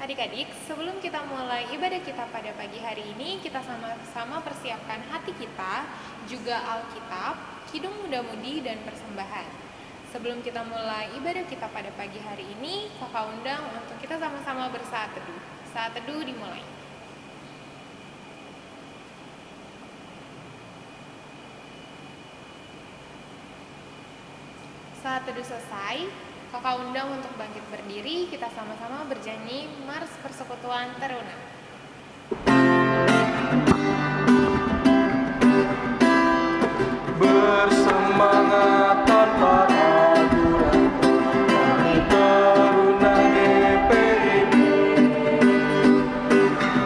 Adik-adik, sebelum kita mulai ibadah kita pada pagi hari ini, kita sama-sama persiapkan hati kita, juga Alkitab, kidung muda-mudi, dan persembahan. Sebelum kita mulai ibadah kita pada pagi hari ini, Kakak undang untuk kita sama-sama bersaat teduh. Saat teduh dimulai. Saat teduh selesai, Kakak undang untuk bangkit berdiri, kita sama-sama berjanji Mars Persekutuan Taruna. Bersemangat tanpa ragu-ragu, kami Taruna GPIB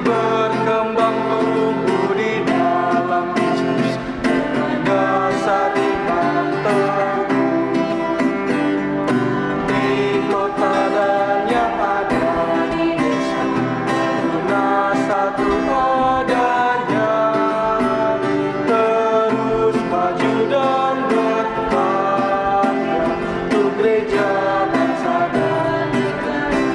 berkembang tumbuh di dalam Yesus dengan dasar iman teguh. Di kota dan yang ada di desa, Taruna satu adanya, terus maju dan berkarya untuk gereja, bangsa dan negara.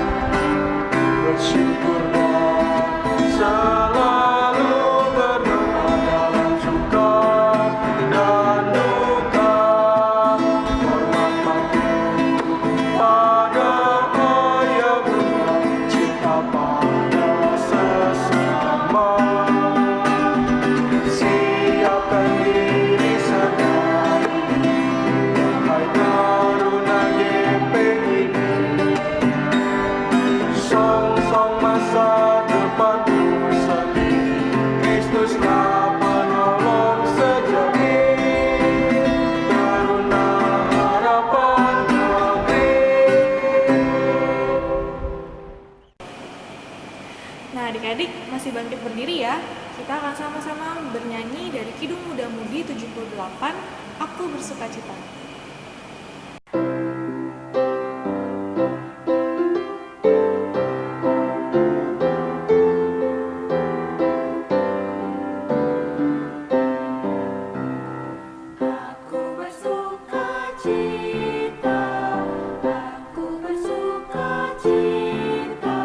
Bersyukur dan selalu berdoa dalam suka dan duka, hormat patuh pada ayah bunda, cinta pada sesama. Siapkan diri sedari, wahai Taruna GPIB. Song-song masa depanku sendiri, Kristuslah penolong sejati. Taruna harapan negeri. Nah, adik-adik masih bangkit berdiri ya. Kita akan sama-sama bernyanyi dari Kidung Muda Mudi 78, Aku Bersukacita. Aku bersukacita, aku bersukacita,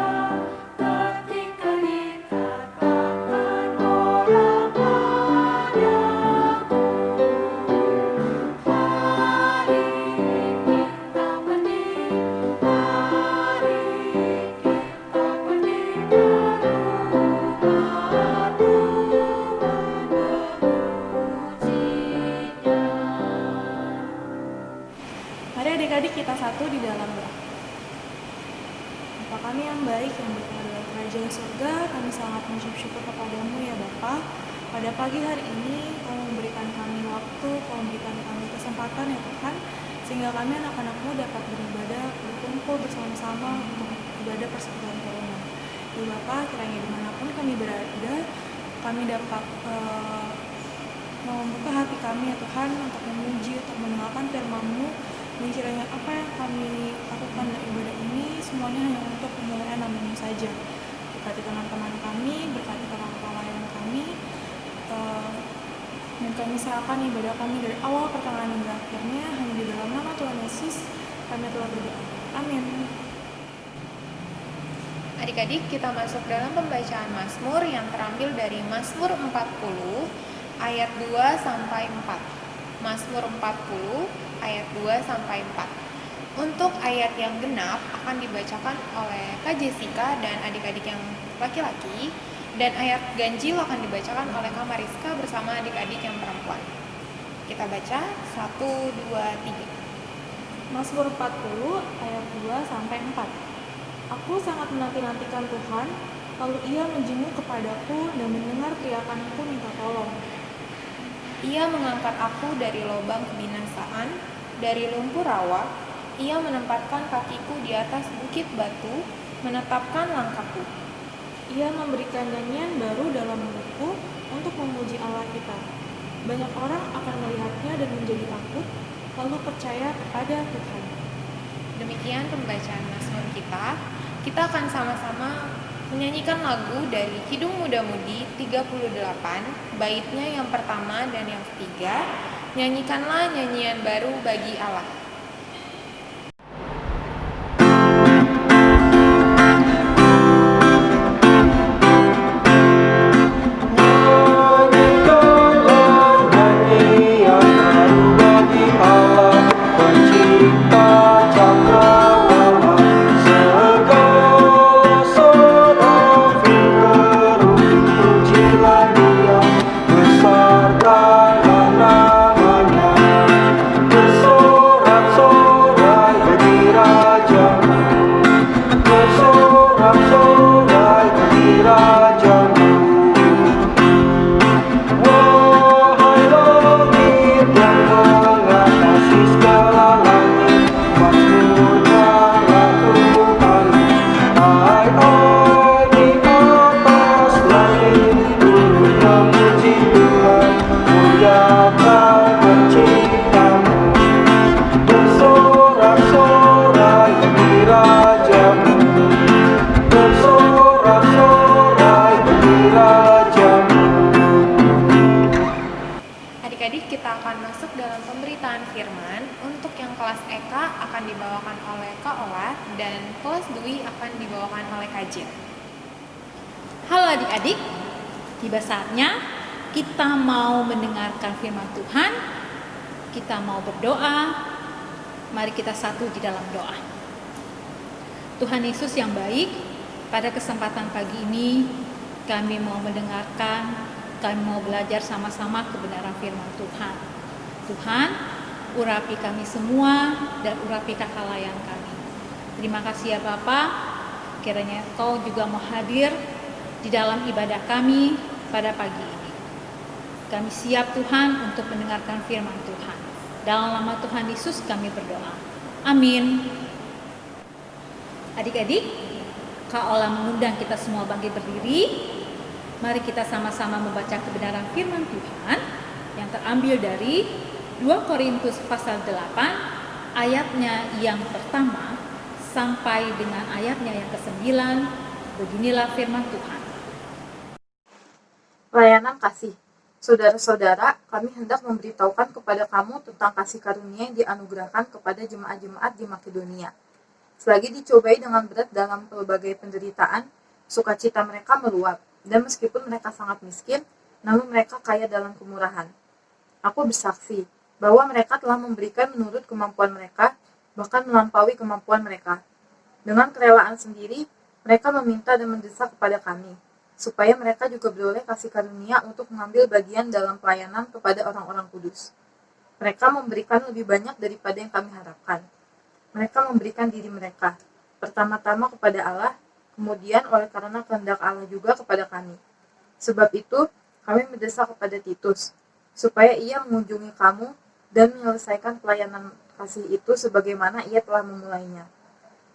ketika dikatakan orang padaku, mari kita berdiri, mari kita berdiri rumah Tuhan memujinya. Mari adik-adik kita satu di dalam doa. Bapa kami yang baik yang berada dalam kerajaan surga, kami sangat mengucap syukur kepadamu ya Bapa. Pada pagi hari ini Kau memberikan kami waktu, Kau memberikan kami kesempatan ya Tuhan, sehingga kami anak-anakmu dapat beribadah, berkumpul bersama-sama untuk ibadah persekutuan Taruna. Ya Bapa, kiranya dimanapun kami berada, kami dapat membuka hati kami ya Tuhan untuk memuji, untuk mendengarkan firman-Mu, dan kiranya apa yang kami lakukan dalam ibadah ini semuanya hanya untuk kemuliaan nama-Mu saja. Berkati teman-teman kami, berkati orang pelayan kami, dan kami serahkan ibadah kami dari awal pertengahan hingga akhirnya hanya di dalam nama Tuhan Yesus kami telah berdoa. Amin. Adik-adik, kita masuk dalam pembacaan Mazmur yang terambil dari Mazmur 40 ayat 2 sampai 4. Mazmur 40 ayat 2 sampai 4. Untuk ayat yang genap akan dibacakan oleh Kak Jessica dan adik-adik yang laki-laki, dan ayat ganjil akan dibacakan oleh Kak Mariska bersama adik-adik yang perempuan. Kita baca 1, 2, 3. Mazmur 40 ayat 2 sampai 4. Aku sangat menanti-nantikan Tuhan, lalu Ia menjenguk kepadaku dan mendengar teriakanku minta tolong. Ia mengangkat aku dari lubang kebinasaan, dari lumpur rawa. Ia menempatkan kakiku di atas bukit batu, menetapkan langkahku. Ia memberikan nyanyian baru dalam mulutku untuk memuji Allah kita. Banyak orang akan melihatnya dan menjadi takut, lalu percaya kepada Tuhan. Demikian pembacaan Mazmur kita. Kita akan sama-sama menyanyikan lagu dari Kidung Muda-Mudi 38, baitnya yang pertama dan yang ketiga. Nyanyikanlah nyanyian baru bagi Allah. bersorak-sorai bagi rajamu. Wahai langit yang mengatasi segala langit, mazmurkanlah Tuhan. Hai di atas langit, turut memuji Tuhan, muliakan penciptamu. Bersorak-sorai bagi rajamu, bersorak-sorai bagi rajamu. Adik-adik, kita akan masuk dalam pemberitaan firman. Untuk yang kelas Eka akan dibawakan oleh Kak Ola dan kelas Dwi akan dibawakan oleh Kak Jen. Halo adik-adik, tiba saatnya kita mau mendengarkan firman Tuhan, kita mau berdoa. Mari kita satu di dalam doa. Tuhan Yesus yang baik, pada kesempatan pagi ini kami mau mendengarkan, kami mau belajar sama-sama kebenaran firman Tuhan. Tuhan, urapi kami semua dan urapi kakak layan kami. Terima kasih ya Bapa, kiranya Engkau juga mau hadir di dalam ibadah kami pada pagi ini. Kami siap Tuhan untuk mendengarkan firman Tuhan. Dalam nama Tuhan Yesus kami berdoa. Amin. Adik-adik, Kak Ola mengundang kita semua bangkit berdiri. Mari kita sama-sama membaca kebenaran firman Tuhan yang terambil dari 2 Korintus pasal 8 ayatnya yang pertama sampai dengan ayatnya yang ke-9. Beginilah firman Tuhan. Pelayanan kasih. Saudara-saudara, kami hendak memberitahukan kepada kamu tentang kasih karunia yang dianugerahkan kepada jemaat-jemaat di Makedonia. Selagi dicobai dengan berat dalam berbagai penderitaan, sukacita mereka meluap, dan meskipun mereka sangat miskin, namun mereka kaya dalam kemurahan. Aku bersaksi bahwa mereka telah memberikan menurut kemampuan mereka, bahkan melampaui kemampuan mereka. Dengan kerelaan sendiri, mereka meminta dan mendesak kepada kami, supaya mereka juga beroleh kasih karunia untuk mengambil bagian dalam pelayanan kepada orang-orang kudus. Mereka memberikan lebih banyak daripada yang kami harapkan. Mereka memberikan diri mereka, pertama-tama kepada Allah, kemudian oleh karena kehendak Allah juga kepada kami. Sebab itu, kami mendesak kepada Titus, supaya ia mengunjungi kamu dan menyelesaikan pelayanan kasih itu sebagaimana ia telah memulainya.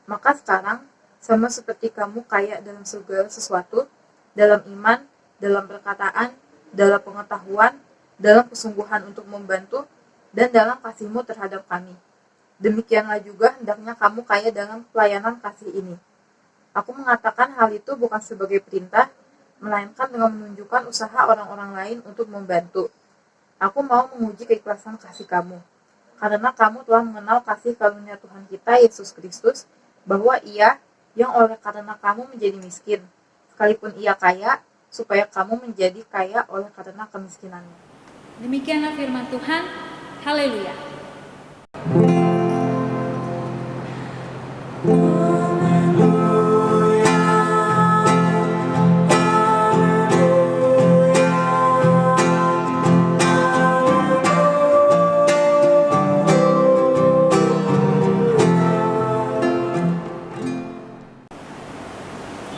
Maka sekarang, sama seperti kamu kaya dalam segala sesuatu, dalam iman, dalam perkataan, dalam pengetahuan, dalam kesungguhan untuk membantu, dan dalam kasihmu terhadap kami. Demikianlah juga hendaknya kamu kaya dalam pelayanan kasih ini. Aku mengatakan hal itu bukan sebagai perintah, melainkan dengan menunjukkan usaha orang-orang lain untuk membantu. Aku mau menguji keikhlasan kasih kamu, karena kamu telah mengenal kasih karunia Tuhan kita, Yesus Kristus, bahwa Ia yang oleh karena kamu menjadi miskin, sekalipun Ia kaya, supaya kamu menjadi kaya oleh karena kemiskinannya. Demikianlah firman Tuhan. Haleluya.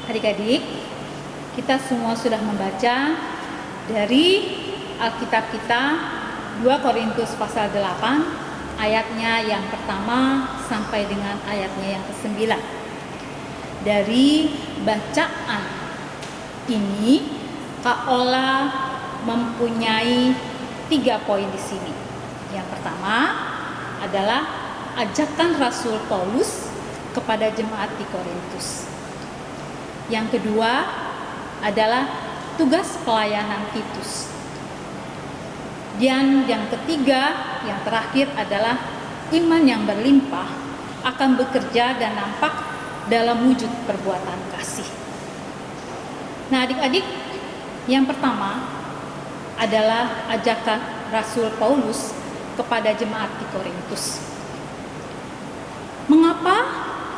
Adik-adik, kita semua sudah membaca dari Alkitab kita 2 Korintus pasal 8 ayatnya yang pertama sampai dengan ayatnya yang ke-9. Dari bacaan ini Kak Ola mempunyai 3 poin di sini. Yang pertama adalah ajakan Rasul Paulus kepada jemaat di Korintus. Yang kedua adalah tugas pelayanan Titus. Dan yang ketiga, yang terakhir adalah iman yang berlimpah akan bekerja dan nampak dalam wujud perbuatan kasih. Nah adik-adik, yang pertama adalah ajakan Rasul Paulus kepada jemaat di Korintus. Mengapa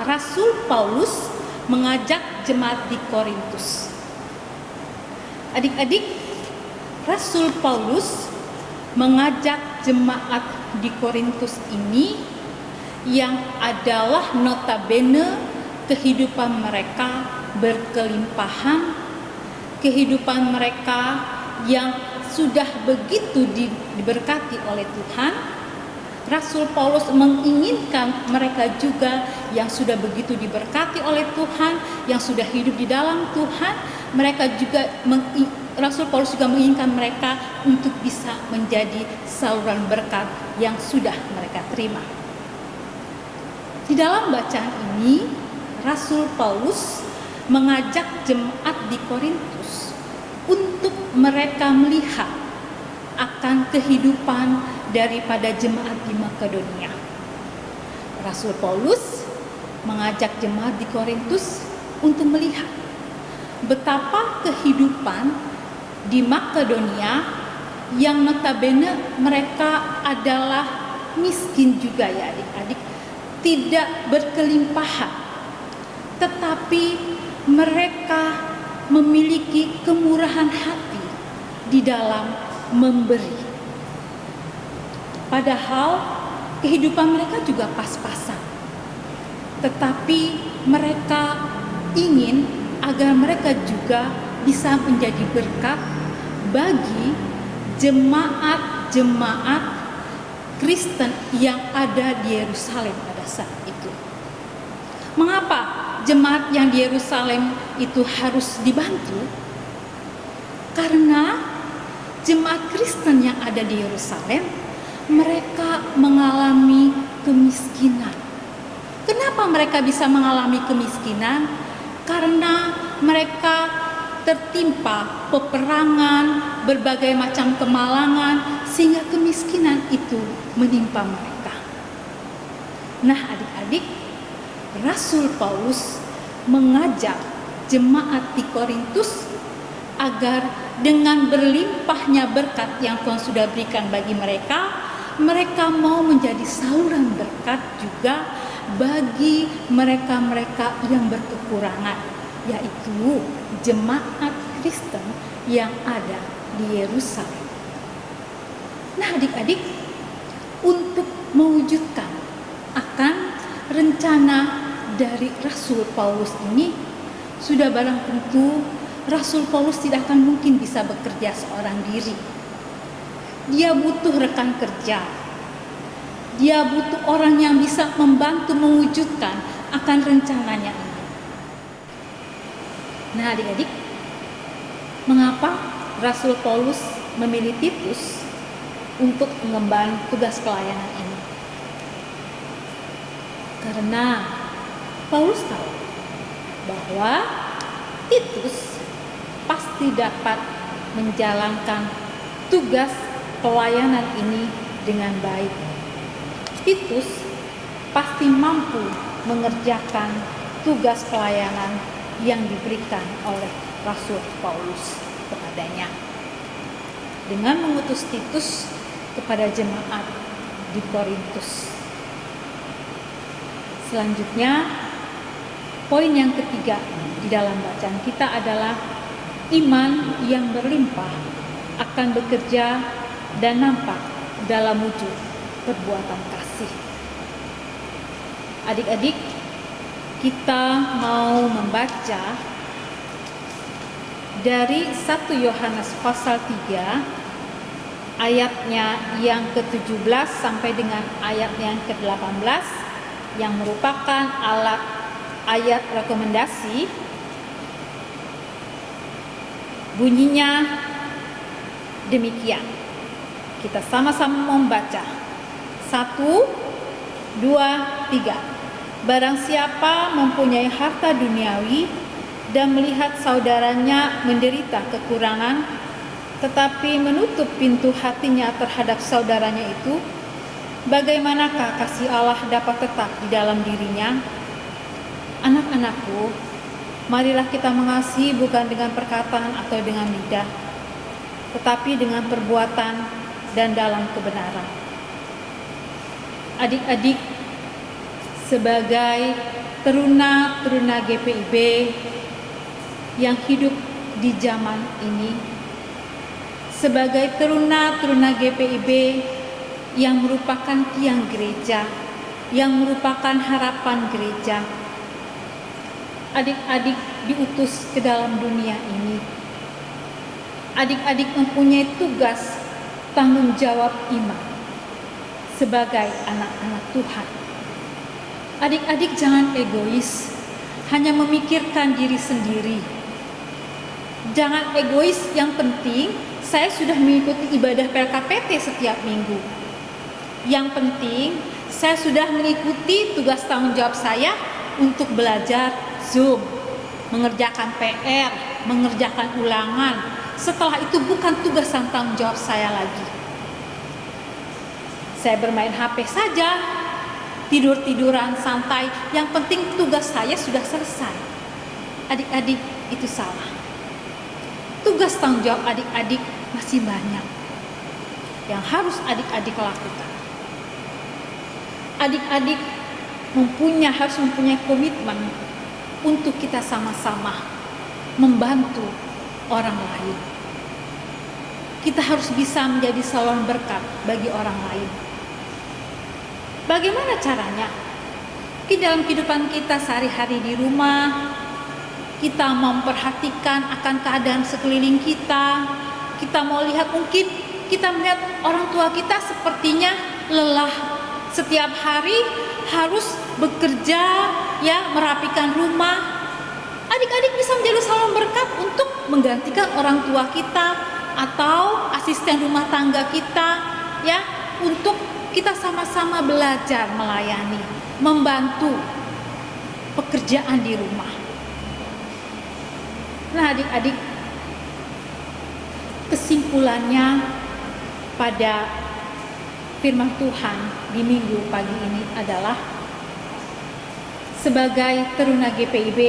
Rasul Paulus mengajak jemaat di Korintus? Adik-adik, Rasul Paulus mengajak jemaat di Korintus ini yang adalah notabene kehidupan mereka berkelimpahan, kehidupan mereka yang sudah begitu diberkati oleh Tuhan. Rasul Paulus menginginkan mereka juga yang sudah begitu diberkati oleh Tuhan, yang sudah hidup di dalam Tuhan, Rasul Paulus juga menginginkan mereka untuk bisa menjadi saluran berkat yang sudah mereka terima. Di dalam bacaan ini, Rasul Paulus mengajak jemaat di Korintus untuk mereka melihat akan kehidupan daripada jemaat di Makedonia. Rasul Paulus mengajak jemaat di Korintus untuk melihat betapa kehidupan di Makedonia yang notabene mereka adalah miskin juga ya adik-adik, tidak berkelimpahan, tetapi mereka memiliki kemurahan hati di dalam memberi. Padahal kehidupan mereka juga pas-pasan, tetapi mereka ingin agar mereka juga bisa menjadi berkat bagi jemaat-jemaat Kristen yang ada di Yerusalem pada saat itu. Mengapa jemaat yang di Yerusalem itu harus dibantu? Karena jemaat Kristen yang ada di Yerusalem, mereka mengalami kemiskinan. Kenapa mereka bisa mengalami kemiskinan? Karena mereka tertimpa peperangan, berbagai macam kemalangan, sehingga kemiskinan itu menimpa mereka. Nah, adik-adik, Rasul Paulus mengajak jemaat di Korintus agar dengan berlimpahnya berkat yang Tuhan sudah berikan bagi mereka, mereka mau menjadi saluran berkat juga bagi mereka-mereka yang berkekurangan, yaitu jemaat Kristen yang ada di Yerusalem. Nah, adik-adik, untuk mewujudkan akan rencana dari Rasul Paulus ini, sudah barang tentu Rasul Paulus tidak akan mungkin bisa bekerja seorang diri. Dia butuh rekan kerja. Dia butuh orang yang bisa membantu mewujudkan akan rencananya ini. Nah, adik-adik, mengapa Rasul Paulus memilih Titus untuk mengemban tugas pelayanan ini? Karena Paulus tahu bahwa Titus pasti dapat menjalankan tugas pelayanan ini dengan baik. Titus pasti mampu mengerjakan tugas pelayanan yang diberikan oleh Rasul Paulus kepadanya. Dengan mengutus Titus kepada jemaat di Korintus. Selanjutnya, poin yang ketiga di dalam bacaan kita adalah iman yang berlimpah akan bekerja dan nampak dalam wujud perbuatan kasih. Adik-adik, kita mau membaca dari 1 Yohanes pasal 3 ayatnya yang ke-17 sampai dengan ayatnya yang ke-18 yang merupakan ayat rekomendasi. Bunyinya demikian. Kita sama-sama membaca. 1, 2, 3. Barang siapa mempunyai harta duniawi dan melihat saudaranya menderita kekurangan, tetapi menutup pintu hatinya terhadap saudaranya itu, bagaimanakah kasih Allah dapat tetap di dalam dirinya? Anak-anakku, marilah kita mengasihi bukan dengan perkataan atau dengan lidah, tetapi dengan perbuatan dan dalam kebenaran. Adik-adik, sebagai teruna-teruna GPIB yang hidup di zaman ini, sebagai teruna-teruna GPIB yang merupakan tiang gereja, yang merupakan harapan gereja, adik-adik diutus ke dalam dunia ini. Adik-adik mempunyai tugas tanggung jawab iman sebagai anak-anak Tuhan. Adik-adik jangan egois, hanya memikirkan diri sendiri. Jangan egois, yang penting saya sudah mengikuti ibadah PLKPT setiap minggu. Yang penting saya sudah mengikuti tugas tanggung jawab saya untuk belajar Zoom, mengerjakan PR, mengerjakan ulangan. Setelah itu bukan tugas dan tanggung jawab saya lagi. Saya bermain HP saja, tidur-tiduran santai, yang penting tugas saya sudah selesai. Adik-adik, itu salah. Tugas tanggung jawab adik-adik masih banyak yang harus adik-adik lakukan. Adik-adik harus mempunyai komitmen untuk kita sama-sama membantu orang lain. Kita harus bisa menjadi saluran berkat bagi orang lain. Bagaimana caranya? Di dalam kehidupan kita sehari-hari di rumah, kita memperhatikan akan keadaan sekeliling kita. Kita mau lihat, mungkin kita melihat orang tua kita sepertinya lelah. Setiap hari harus bekerja, ya, merapikan rumah. Adik-adik bisa menjadi saluran berkat untuk menggantikan orang tua kita atau asisten rumah tangga kita, ya, untuk kita sama-sama belajar melayani, membantu pekerjaan di rumah. Nah, adik-adik, kesimpulannya pada firman Tuhan di minggu pagi ini adalah, sebagai teruna GPIB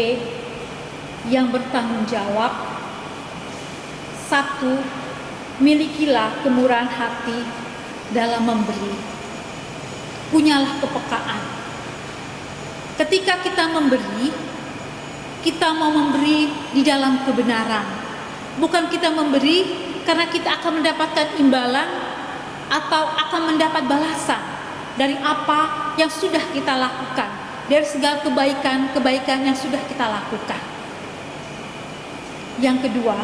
yang bertanggung jawab, 1. Milikilah kemurahan hati dalam memberi. Punyalah kepekaan. Ketika kita memberi, kita mau memberi di dalam kebenaran. Bukan kita memberi karena kita akan mendapatkan imbalan atau akan mendapat balasan dari apa yang sudah kita lakukan, dari segala kebaikan yang sudah kita lakukan. Yang kedua,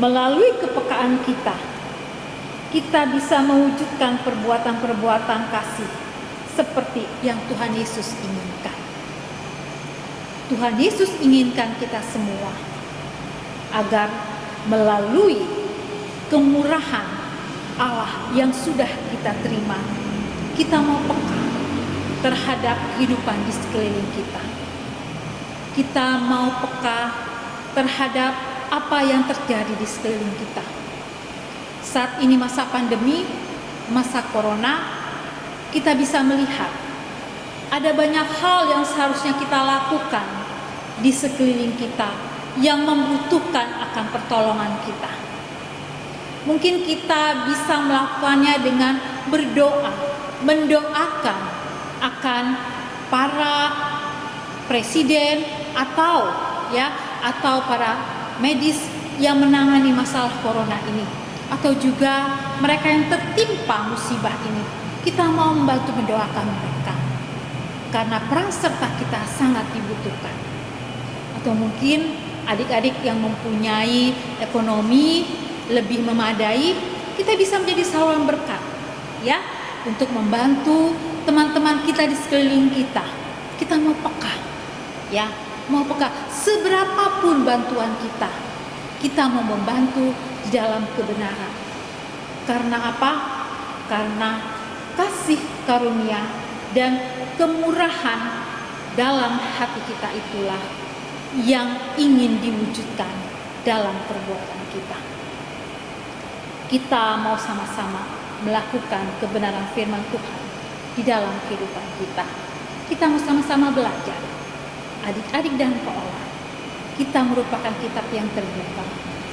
melalui kepekaan kita bisa mewujudkan perbuatan-perbuatan kasih seperti yang Tuhan Yesus inginkan. Tuhan Yesus inginkan kita semua agar melalui kemurahan Allah yang sudah kita terima, kita mau peka terhadap kehidupan di sekeliling kita. Kita mau peka terhadap apa yang terjadi di sekeliling kita. Saat ini masa pandemi, masa corona, kita bisa melihat ada banyak hal yang seharusnya kita lakukan di sekeliling kita yang membutuhkan akan pertolongan kita. Mungkin kita bisa melakukannya dengan berdoa, mendoakan akan para presiden atau para medis yang menangani masalah corona ini, atau juga mereka yang tertimpa musibah ini. Kita mau membantu mendoakan mereka karena peran serta kita sangat dibutuhkan. Atau mungkin adik-adik yang mempunyai ekonomi lebih memadai, kita bisa menjadi saluran berkat, ya, untuk membantu teman-teman kita di sekeliling kita. Kita mau peka, ya, mau peka. Seberapapun bantuan kita mau membantu di dalam kebenaran. Karena apa? Karena kasih karunia dan kemurahan dalam hati kita itulah yang ingin diwujudkan dalam perbuatan kita. Kita mau sama-sama melakukan kebenaran firman Tuhan di dalam kehidupan kita. Kita mau sama-sama belajar. Adik-adik dan sekolah, kita merupakan kitab yang terbuka,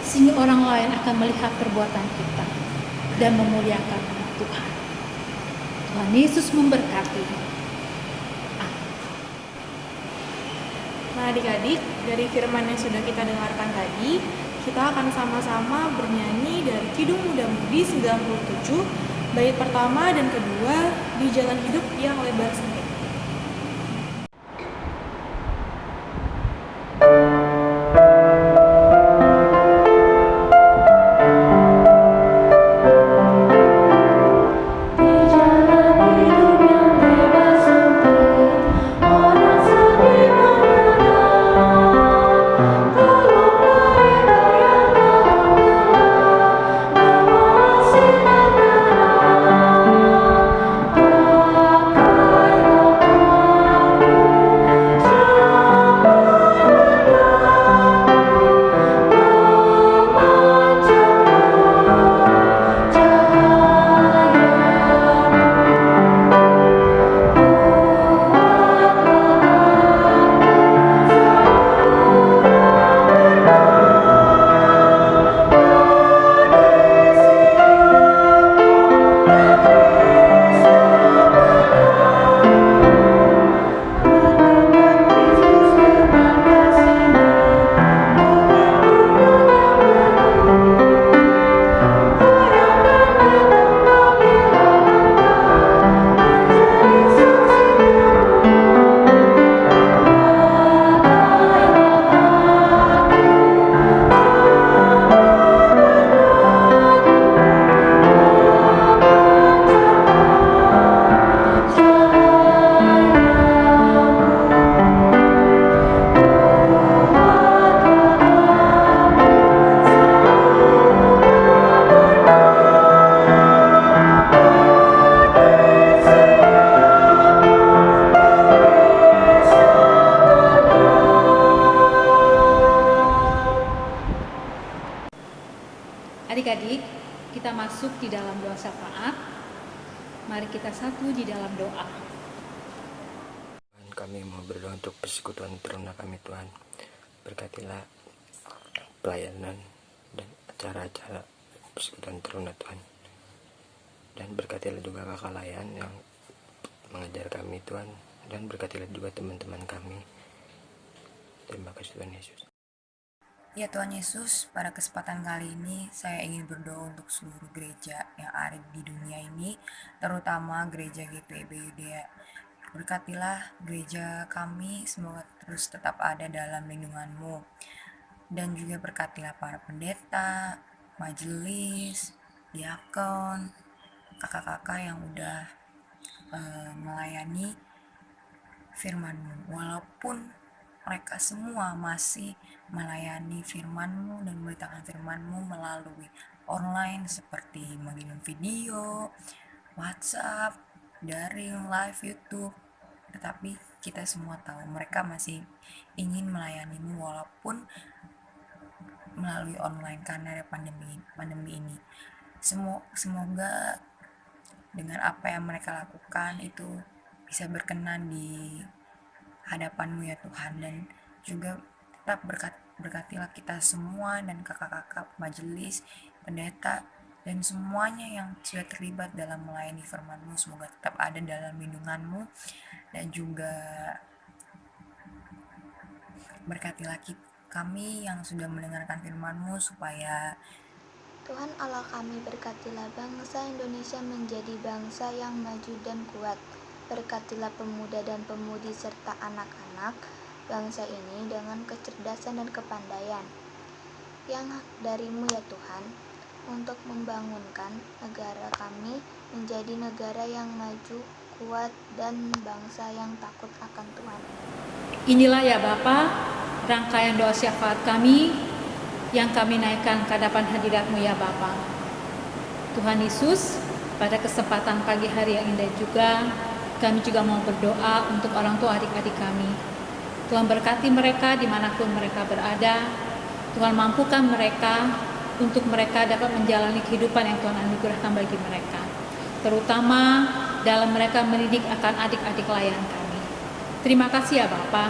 sehingga orang lain akan melihat perbuatan kita dan memuliakan nama Tuhan. Tuhan Yesus memberkati. Nah, adik-adik, dari firman yang sudah kita dengarkan tadi, kita akan sama-sama bernyanyi dari Kidung Muda Mudi 97, bait pertama dan kedua, di jalan hidup yang lebar sempit. adik-adik, kita masuk di dalam doa syafaat. Mari kita satu di dalam doa. Tuhan, kami mau berdoa untuk persekutuan teruna kami Tuhan. Berkatilah pelayanan dan acara-acara persekutuan teruna Tuhan. Dan berkatilah juga kakak layan yang mengajar kami Tuhan. Dan berkatilah juga teman-teman kami. Terima kasih Tuhan Yesus. Ya Tuhan Yesus, pada kesempatan kali ini saya ingin berdoa untuk seluruh gereja yang ada di dunia ini, terutama gereja GPIB Yudea. Berkatilah gereja kami, semoga terus tetap ada dalam lindungan-Mu. Dan juga berkatilah para pendeta, majelis, diakon, kakak-kakak yang udah melayani firman-Mu. Walaupun mereka semua masih melayani firman-Mu dan memberitakan firman-Mu melalui online seperti mengirim video, WhatsApp, daring, live, YouTube. Tetapi kita semua tahu mereka masih ingin melayani-Mu walaupun melalui online karena ada pandemi ini. Semoga dengan apa yang mereka lakukan itu bisa berkenan di hadapan-Mu ya Tuhan, dan juga tetap berkatilah kita semua dan kakak-kakak majelis, pendeta, dan semuanya yang sudah terlibat dalam melayani firman-Mu. Semoga tetap ada dalam lindungan-Mu, dan juga berkatilah kami yang sudah mendengarkan firman-Mu supaya Tuhan Allah kami, berkatilah bangsa Indonesia menjadi bangsa yang maju dan kuat. Berkatilah pemuda dan pemudi serta anak-anak bangsa ini dengan kecerdasan dan kepandaian yang dari-Mu ya Tuhan, untuk membangunkan negara kami menjadi negara yang maju, kuat, dan bangsa yang takut akan Tuhan. Inilah ya Bapa, rangkaian doa syafaat kami yang kami naikkan ke hadapan hadirat-Mu ya Bapa. Tuhan Yesus, pada kesempatan pagi hari yang indah juga, kami juga mau berdoa untuk orang tua adik-adik kami. Tuhan berkati mereka dimanapun mereka berada. Tuhan mampukan mereka untuk mereka dapat menjalani kehidupan yang Tuhan anugerahkan bagi mereka. Terutama dalam mereka mendidik akan adik-adik layan kami. Terima kasih ya Bapa.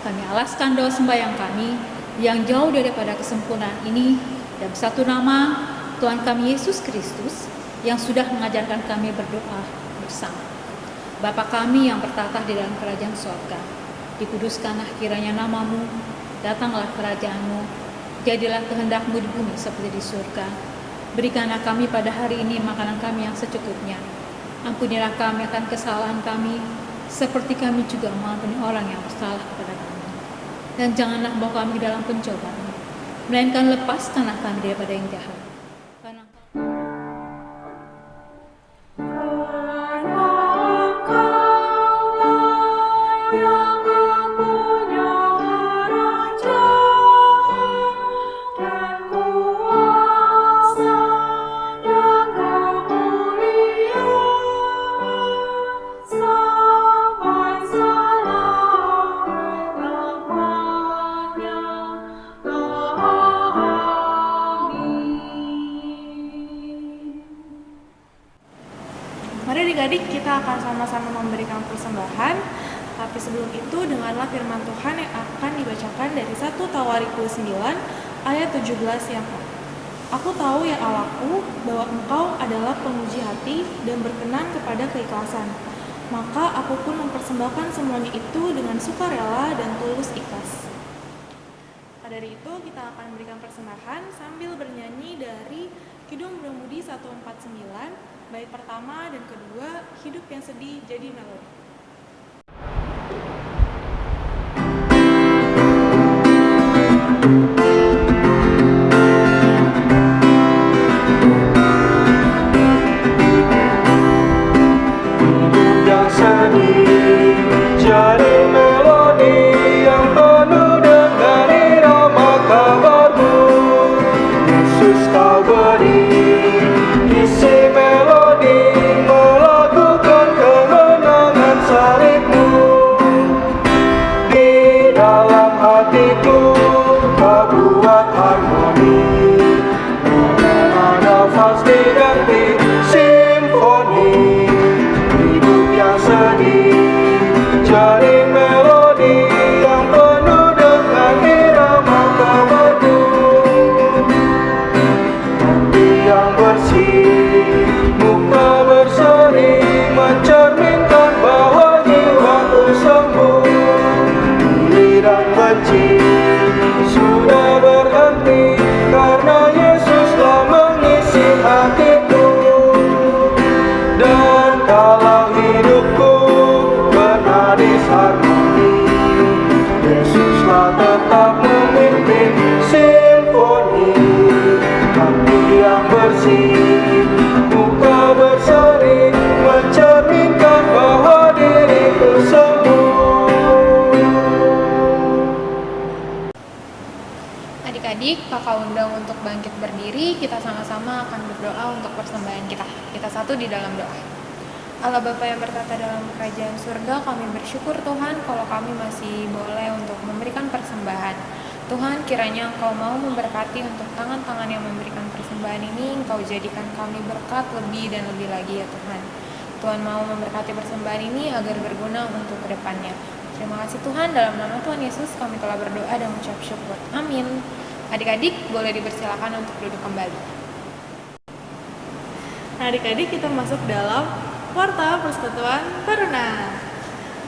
Kami alaskan doa sembahyang kami yang jauh daripada kesempurnaan ini dalam satu nama Tuhan kami Yesus Kristus yang sudah mengajarkan kami berdoa bersama. Bapa kami yang bertatah di dalam kerajaan sorga, dikuduskanlah kiranya nama-Mu, datanglah kerajaan-Mu, jadilah kehendak-Mu di bumi seperti di surga. Berikanlah kami pada hari ini makanan kami yang secukupnya. Ampunilah kami akan kesalahan kami, seperti kami juga mengampuni orang yang bersalah kepada kami. Dan janganlah bawa kami dalam pencobaan, melainkan lepaskanlah kami daripada yang jahat. Karena Mari adik-adik kita akan sama-sama memberikan persembahan. Tapi sebelum itu dengarlah firman Tuhan yang akan dibacakan dari 1 Tawarikh 9 ayat 17 yang Aku tahu ya Allahku bahwa Engkau adalah penguji hati dan berkenan kepada keikhlasan. Maka aku pun mempersembahkan semuanya itu dengan sukarela dan tulus ikhlas. Pada hari itu kita akan memberikan persembahan sambil bernyanyi dari Kidung Bermudi 149, bait pertama dan kedua, Hidup yang Sedih Jadi Melodi. Yang sedih jadi melodi yang penuh dengan irama kabar-Mu. Yesus Kau beri isi melodi melakukan kemenangan sudah berhenti karena Yesuslah mengisi hatiku. Dan kalau hidupku pernah disaruni, Yesuslah tetap memimpin simfoni. Hati yang bersih, muka berseri, mencerminkan bahwa diriku sembuh. Adik-adik, kakak undang untuk bangkit berdiri. Kita sama-sama akan berdoa untuk persembahan kita. Kita satu di dalam doa. Allah Bapa yang bertata dalam kerajaan surga, kami bersyukur Tuhan kalau kami masih boleh untuk memberikan persembahan. Tuhan, kiranya Engkau mau memberkati untuk tangan-tangan yang memberikan persembahan ini. Engkau jadikan kami berkat lebih dan lebih lagi ya Tuhan. Tuhan mau memberkati persembahan ini agar berguna untuk kedepannya. Terima kasih Tuhan, dalam nama Tuhan Yesus kami telah berdoa dan mengucap syukur. Amin. Adik-adik boleh dipersilakan untuk duduk kembali. Nah, adik-adik, kita masuk dalam warta persekutuan Taruna.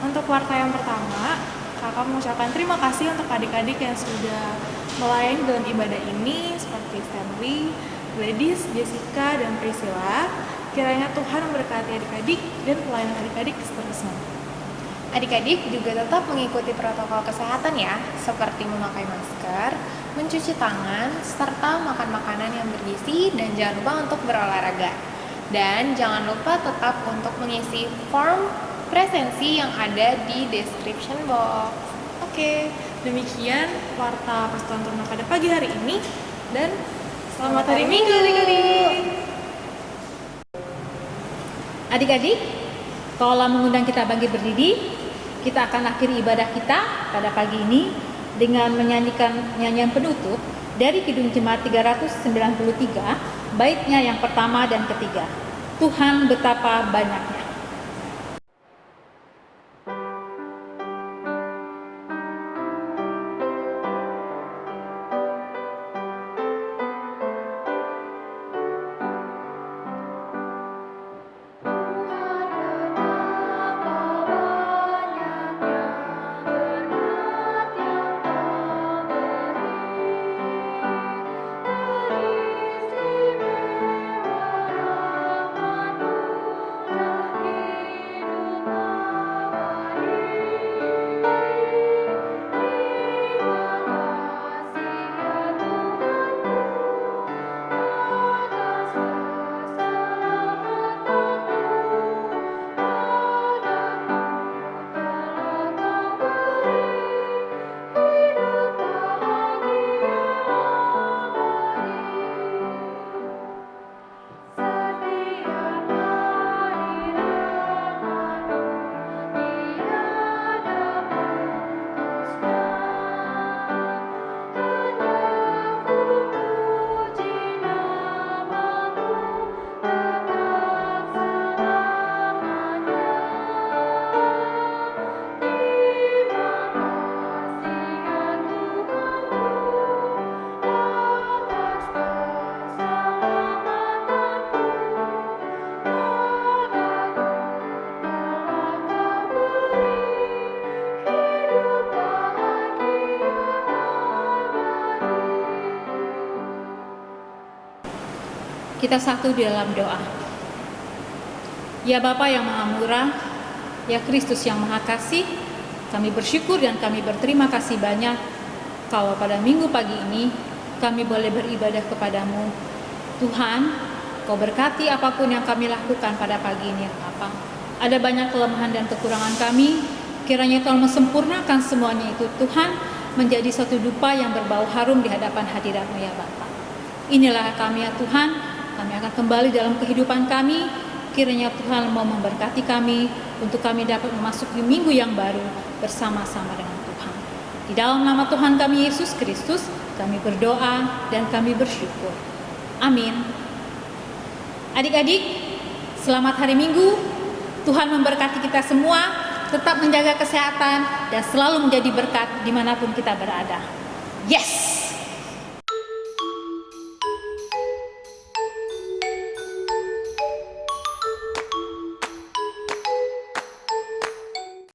Untuk warta yang pertama, kakak mengucapkan terima kasih untuk adik-adik yang sudah melayani dalam ibadah ini, seperti Stanley, Gladys, Jessica, dan Priscilla. Kiranya Tuhan memberkati adik-adik dan pelayanan adik-adik seterusnya. Adik-adik juga tetap mengikuti protokol kesehatan ya, seperti memakai masker, mencuci tangan, serta makan makanan yang bergizi, dan jangan lupa untuk berolahraga. Dan jangan lupa tetap untuk mengisi form presensi yang ada di description box. Oke, demikian warta persekutuan Taruna pada pagi hari ini, dan selamat hari Minggu adik-adik. Adik-adik, tolong mengundang kita bangkit berdiri. Kita akan akhiri ibadah kita pada pagi ini dengan menyanyikan nyanyian penutup dari Kidung Jemaat 393, baitnya yang pertama dan ketiga. Tuhan betapa banyaknya. Kita satu di dalam doa. Ya Bapa yang Maha Murah, ya Kristus yang Maha Kasih, kami bersyukur dan kami berterima kasih banyak kalau pada minggu pagi ini kami boleh beribadah kepadamu. Tuhan, Kau berkati apapun yang kami lakukan pada pagi ini, Bapa. Ada banyak kelemahan dan kekurangan kami, kiranya Tuhan mesempurnakan semuanya itu, Tuhan, menjadi satu dupa yang berbau harum di hadapan hadirat-Mu ya Bapa. Inilah kami ya Tuhan, kami akan kembali dalam kehidupan kami. Kiranya Tuhan mau memberkati kami untuk kami dapat memasuki minggu yang baru bersama-sama dengan Tuhan. Di dalam nama Tuhan kami Yesus Kristus, kami berdoa dan kami bersyukur. Amin. Adik-adik, selamat hari Minggu. Tuhan memberkati kita semua, tetap menjaga kesehatan dan selalu menjadi berkat dimanapun kita berada. Yes!